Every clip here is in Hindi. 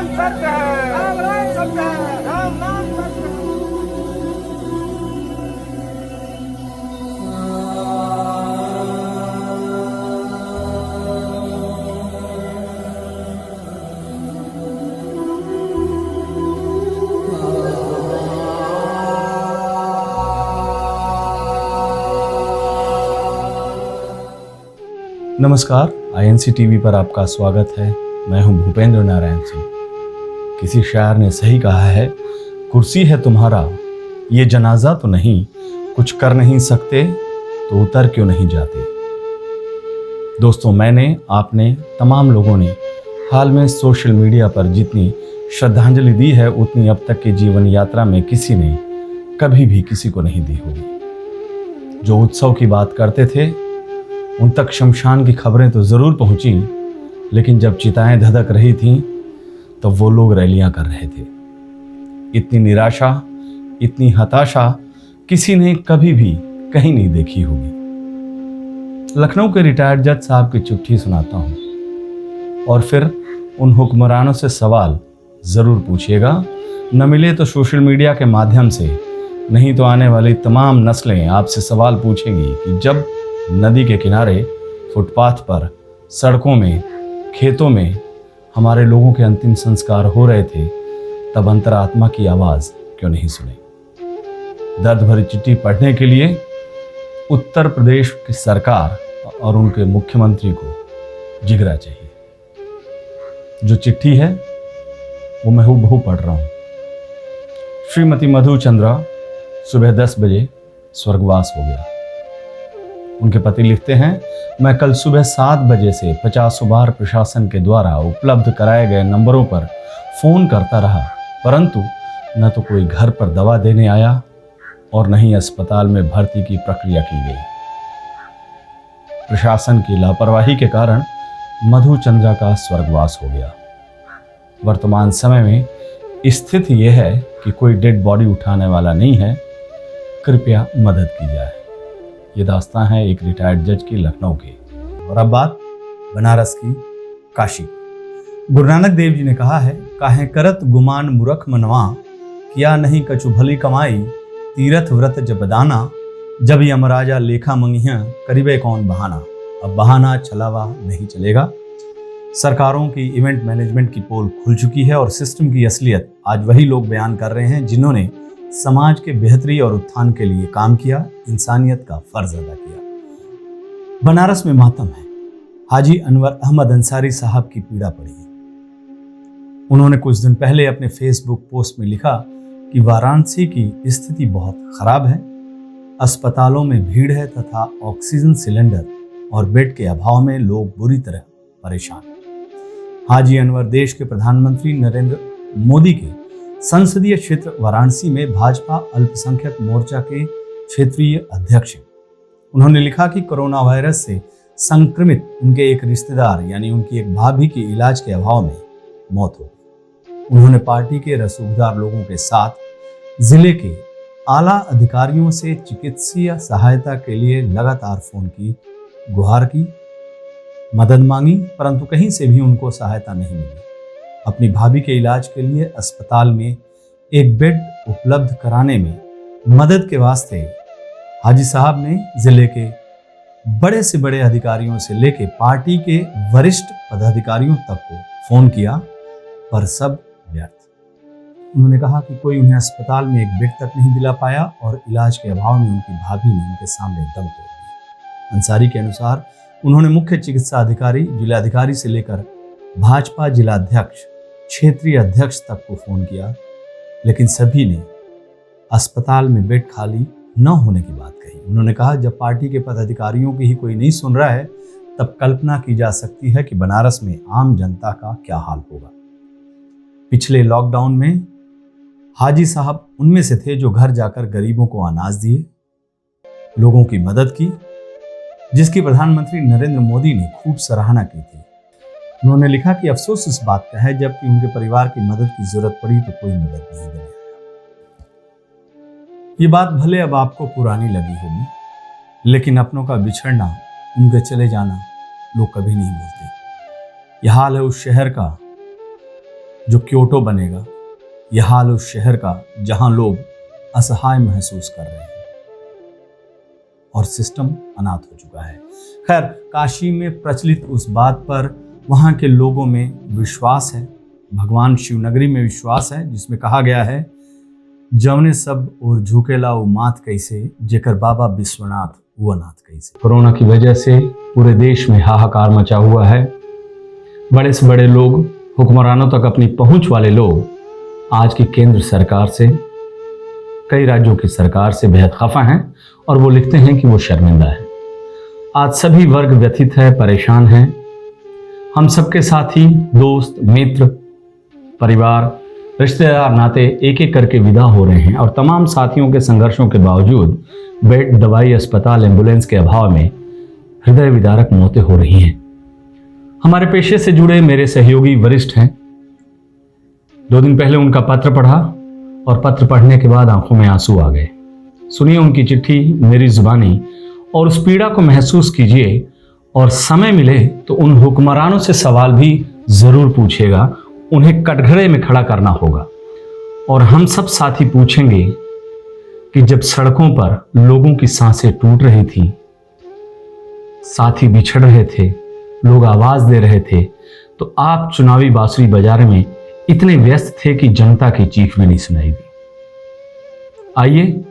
नाम सत्य है, राम नाम सत्य है, राम नाम सत्य है। नमस्कार, आईएनसी टीवी पर आपका स्वागत है। मैं हूं भूपेंद्र नारायण सिंह। किसी शायर ने सही कहा है, कुर्सी है तुम्हारा ये जनाजा तो नहीं, कुछ कर नहीं सकते तो उतर क्यों नहीं जाते। दोस्तों, मैंने, आपने, तमाम लोगों ने हाल में सोशल मीडिया पर जितनी श्रद्धांजलि दी है उतनी अब तक की जीवन यात्रा में किसी ने कभी भी किसी को नहीं दी होगी। जो उत्सव की बात करते थे उन तक शमशान की खबरें तो जरूर पहुंची, लेकिन जब चिताएं धधक रही थीं तो वो लोग रैलियां कर रहे थे। इतनी निराशा, इतनी हताशा किसी ने कभी भी कहीं नहीं देखी होगी। लखनऊ के रिटायर्ड जज साहब की चिट्ठी सुनाता हूं और फिर उन हुक्मरानों से सवाल जरूर पूछिएगा। न मिले तो सोशल मीडिया के माध्यम से, नहीं तो आने वाली तमाम नस्लें आपसे सवाल पूछेंगी कि जब नदी के किनारे, फुटपाथ पर, सड़कों में, खेतों में हमारे लोगों के अंतिम संस्कार हो रहे थे, तब अंतरात्मा की आवाज़ क्यों नहीं सुनी। दर्द भरी चिट्ठी पढ़ने के लिए उत्तर प्रदेश की सरकार और उनके मुख्यमंत्री को जिगरा चाहिए। जो चिट्ठी है वो मैं हूबहू पढ़ रहा हूँ। श्रीमती मधु चंद्रा सुबह 10 बजे स्वर्गवास हो गया। उनके पति लिखते हैं, मैं कल सुबह 7 बजे से 50 बार प्रशासन के द्वारा उपलब्ध कराए गए नंबरों पर फोन करता रहा, परंतु न तो कोई घर पर दवा देने आया और न ही अस्पताल में भर्ती की प्रक्रिया की गई। प्रशासन की लापरवाही के कारण मधु चंद्रा का स्वर्गवास हो गया। वर्तमान समय में स्थिति यह है कि कोई डेड बॉडी उठाने वाला नहीं है। कृपया मदद की जाए। ये दास्तां है एक रिटायर्ड जज की लखनऊ की। और अब बात बनारस की, काशी। गुरु नानक देव जी ने कहा है, काहे करत गुमान मूरख मनवा, किया नहीं कछु भली कमाई, तीरथ व्रत जब दाना, जब यमराजा लेखा मंगिया, करीबे कौन बहाना। अब बहाना छलावा नहीं चलेगा। सरकारों की इवेंट मैनेजमेंट की पोल खुल चुकी है और सिस्टम की असलियत आज वही लोग बयान कर रहे हैं जिन्होंने समाज के बेहतरी और उत्थान के लिए काम किया, इंसानियत का फर्ज अदा किया। बनारस में मातम है। हाजी अनवर अहमद अंसारी साहब की पीड़ा पड़ी है। उन्होंने कुछ दिन पहले अपने फेसबुक पोस्ट में लिखा कि वाराणसी की स्थिति बहुत खराब है। अस्पतालों में भीड़ है तथा ऑक्सीजन सिलेंडर और बेड के अभाव में लोग बुरी तरह परेशान हैं। हाजी अनवर देश के प्रधानमंत्री नरेंद्र मोदी के संसदीय क्षेत्र वाराणसी में भाजपा अल्पसंख्यक मोर्चा के क्षेत्रीय अध्यक्ष हैं। उन्होंने लिखा कि कोरोना वायरस से संक्रमित उनके एक रिश्तेदार यानी उनकी एक भाभी की इलाज के अभाव में मौत हो गई। उन्होंने पार्टी के रसूखदार लोगों के साथ जिले के आला अधिकारियों से चिकित्सीय सहायता के लिए लगातार फोन की, गुहार की, मदद मांगी, परंतु कहीं से भी उनको सहायता नहीं मिली। अपनी भाभी के इलाज के लिए अस्पताल में एक बेड उपलब्ध कराने में मदद के वास्ते हाजी साहब ने जिले के बड़े से बड़े अधिकारियों से लेकर पार्टी के वरिष्ठ पदाधिकारियों तक को फोन किया, पर सब व्यर्थ। उन्होंने कहा कि कोई उन्हें अस्पताल में एक बेड तक नहीं दिला पाया और इलाज के अभाव में उनकी भाभी ने उनके सामने दम तोड़ दिया। अंसारी के अनुसार उन्होंने मुख्य चिकित्सा अधिकारी, जिलाधिकारी से लेकर भाजपा जिलाध्यक्ष, क्षेत्रीय अध्यक्ष तक को फोन किया, लेकिन सभी ने अस्पताल में बेड खाली न होने की बात कही। उन्होंने कहा, जब पार्टी के पदाधिकारियों की ही कोई नहीं सुन रहा है, तब कल्पना की जा सकती है कि बनारस में आम जनता का क्या हाल होगा। पिछले लॉकडाउन में हाजी साहब उनमें से थे जो घर जाकर गरीबों को अनाज दिए, लोगों की मदद की, जिसकी प्रधानमंत्री नरेंद्र मोदी ने खूब सराहना की थी। उन्होंने लिखा कि अफसोस इस बात का है जबकि उनके परिवार की मदद की जरूरत पड़ी तो कोई मदद नहीं देने आया। ये बात भले अब आपको पुरानी लगी होगी, लेकिन अपनों का बिछड़ना, उनके चले जाना लोग कभी नहीं भूलते। यह हाल है उस शहर का जो क्योटो बनेगा, यह हाल उस शहर का जहां लोग असहाय महसूस कर रहे हैं और सिस्टम अनाथ हो चुका है। खैर, काशी में प्रचलित उस बात पर वहां के लोगों में विश्वास है, भगवान शिवनगरी में विश्वास है, जिसमें कहा गया है, जवने सब और झुकेला वो मात कैसे, जेकर बाबा विश्वनाथ वो अनाथ कैसे। कोरोना की वजह से पूरे देश में हाहाकार मचा हुआ है। बड़े से बड़े लोग, हुक्मरानों तक अपनी पहुंच वाले लोग आज की केंद्र सरकार से, कई राज्यों की सरकार से बेहद खफा हैं और वो लिखते हैं कि वो शर्मिंदा है। आज सभी वर्ग व्यथित है, परेशान हैं। हम सबके साथी, दोस्त, मित्र, परिवार, रिश्तेदार, नाते एक एक करके विदा हो रहे हैं और तमाम साथियों के संघर्षों के बावजूद बेड, दवाई, अस्पताल, एम्बुलेंस के अभाव में हृदय विदारक मौतें हो रही हैं। हमारे पेशे से जुड़े मेरे सहयोगी वरिष्ठ हैं। 2 दिन पहले उनका पत्र पढ़ा और पत्र पढ़ने के बाद आंखों में आंसू आ गए। सुनिए उनकी चिट्ठी मेरी जुबानी और उस पीड़ा को महसूस कीजिए और समय मिले तो उन हुक्मरानों से सवाल भी जरूर पूछिएगा। उन्हें कटघरे में खड़ा करना होगा और हम सब साथी पूछेंगे कि जब सड़कों पर लोगों की सांसें टूट रही थी, साथी बिछड़ रहे थे, लोग आवाज दे रहे थे, तो आप चुनावी बांसुरी बजाने में इतने व्यस्त थे कि जनता की चीख भी नहीं सुनाई दी। आइए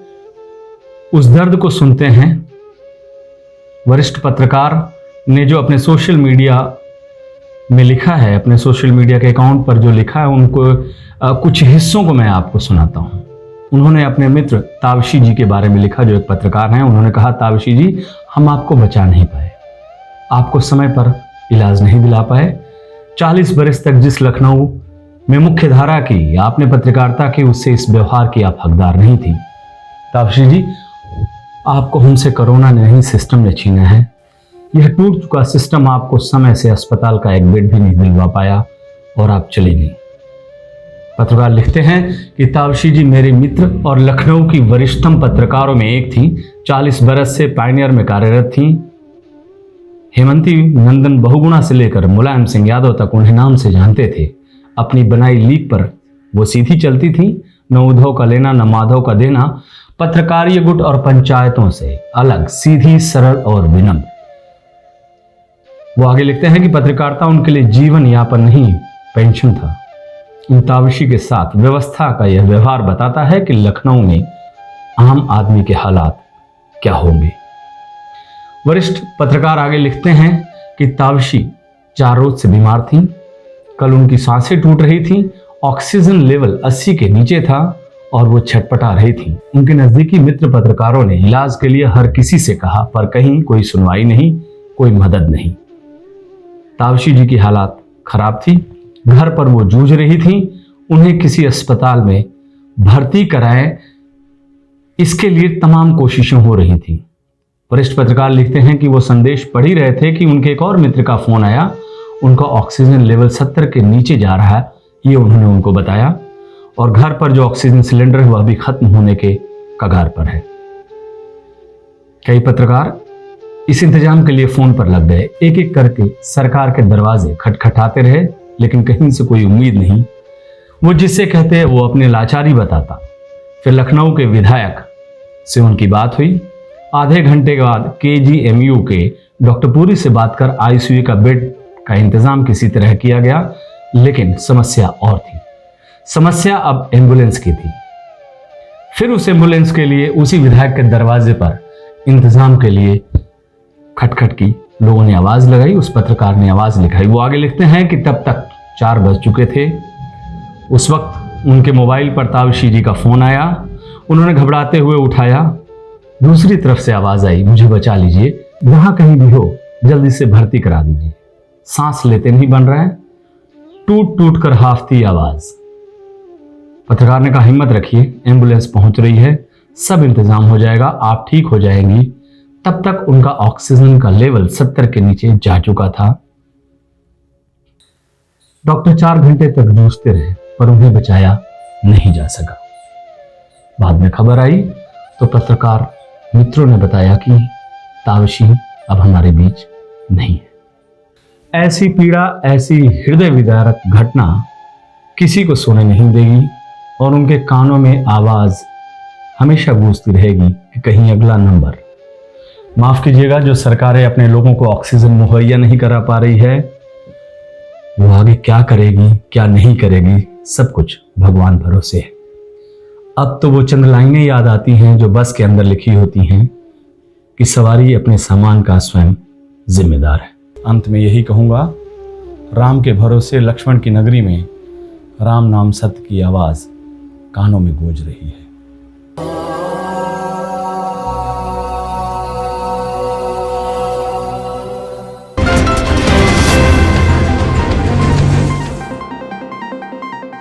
उस दर्द को सुनते हैं। वरिष्ठ पत्रकार ने जो अपने सोशल मीडिया में लिखा है, अपने सोशल मीडिया के अकाउंट पर जो लिखा है, उनको कुछ हिस्सों को मैं आपको सुनाता हूं। उन्होंने अपने मित्र तावशी जी के बारे में लिखा, जो एक पत्रकार हैं। उन्होंने कहा, तावशी जी, हम आपको बचा नहीं पाए, आपको समय पर इलाज नहीं दिला पाए। 40 बरस तक जिस लखनऊ में मुख्य धारा की आपने पत्रकारिता की, उससे इस व्यवहार की आप हकदार नहीं थी। तावशी जी, आपको हमसे कोरोना ने नहीं, सिस्टम ने छीना है। यह टूट चुका सिस्टम आपको समय से अस्पताल का एक बेड भी नहीं दिलवा पाया और आप चली गई। पत्रकार लिखते हैं कि तावशी जी मेरे मित्र और लखनऊ की वरिष्ठतम पत्रकारों में एक थी। 40 बरस से पायनियर में कार्यरत थी। हेमंती नंदन बहुगुणा से लेकर मुलायम सिंह यादव तक उन्हें नाम से जानते थे। अपनी बनाई लीक पर वो सीधी चलती थी, न उद्धव का लेना न माधव का देना। पत्रकारीय गुट और पंचायतों से अलग, सीधी, सरल और विनम्र। वो आगे लिखते हैं कि पत्रकारिता उनके लिए जीवन यापन नहीं, पेंशन था। इन तावशी के साथ व्यवस्था का यह व्यवहार बताता है कि लखनऊ में आम आदमी के हालात क्या होंगे। वरिष्ठ पत्रकार आगे लिखते हैं कि तावशी 4 रोज से बीमार थीं। कल उनकी सांसें टूट रही थीं, ऑक्सीजन लेवल 80 के नीचे था और वो छटपटा रही थी। उनके नजदीकी मित्र पत्रकारों ने इलाज के लिए हर किसी से कहा, पर कहीं कोई सुनवाई नहीं, कोई मदद नहीं। तावशी जी की हालात खराब थी। घर पर वो जूझ रही थी। उन्हें किसी अस्पताल में भर्ती कराएं, इसके लिए तमाम कोशिशें हो रही थी। वरिष्ठ पत्रकार लिखते हैं कि वो संदेश पढ़ ही रहे थे कि उनके एक और मित्र का फोन आया। उनका ऑक्सीजन लेवल 70 के नीचे जा रहा है, ये उन्होंने उनको बताया और घर पर जो ऑक्सीजन सिलेंडर है वह भी खत्म होने के कगार पर है। कई पत्रकार इस इंतजाम के लिए फोन पर लग गए। एक एक करके सरकार के दरवाजे खटखटाते रहे, लेकिन कहीं से कोई उम्मीद नहीं। वो जिससे कहते हैं वो अपनी लाचारी बताता। फिर लखनऊ के विधायक से उनकी बात हुई। आधे घंटे के बाद KGMU के डॉक्टर पुरी से बात कर ICU का बेड का इंतजाम किसी तरह किया गया, लेकिन समस्या और थी। समस्या अब एम्बुलेंस की थी। फिर उस एम्बुलेंस के लिए उसी विधायक के दरवाजे पर इंतजाम के लिए खटखट की। लोगों ने आवाज लगाई, उस पत्रकार ने आवाज लिखाई। वो आगे लिखते हैं कि तब तक 4 बज चुके थे। उस वक्त उनके मोबाइल पर तावशी जी का फोन आया। उन्होंने घबराते हुए उठाया। दूसरी तरफ से आवाज आई, मुझे बचा लीजिए, जहां कहीं भी हो जल्दी से भर्ती करा दीजिए, सांस लेते नहीं बन रहा है। टूट टूट कर हाफती आवाज। पत्रकार ने कहा, हिम्मत रखिए, एम्बुलेंस पहुंच रही है, सब इंतजाम हो जाएगा, आप ठीक हो जाएंगी। तब तक उनका ऑक्सीजन का लेवल 70 के नीचे जा चुका था। डॉक्टर 4 घंटे तक जूझते रहे, पर उन्हें बचाया नहीं जा सका। बाद में खबर आई तो पत्रकार मित्रों ने बताया कि तावशी अब हमारे बीच नहीं है। ऐसी पीड़ा, ऐसी हृदय विदारक घटना किसी को सोने नहीं देगी और उनके कानों में आवाज हमेशा गूंजती रहेगी कि कहीं अगला नंबर। माफ कीजिएगा, जो सरकारें अपने लोगों को ऑक्सीजन मुहैया नहीं करा पा रही है, वो आगे क्या करेगी क्या नहीं करेगी, सब कुछ भगवान भरोसे है। अब तो वो चंद लाइनें याद आती हैं जो बस के अंदर लिखी होती हैं कि सवारी अपने सामान का स्वयं जिम्मेदार है। अंत में यही कहूंगा, राम के भरोसे लक्ष्मण की नगरी में राम नाम सत्य की आवाज कानों में गूंज रही है।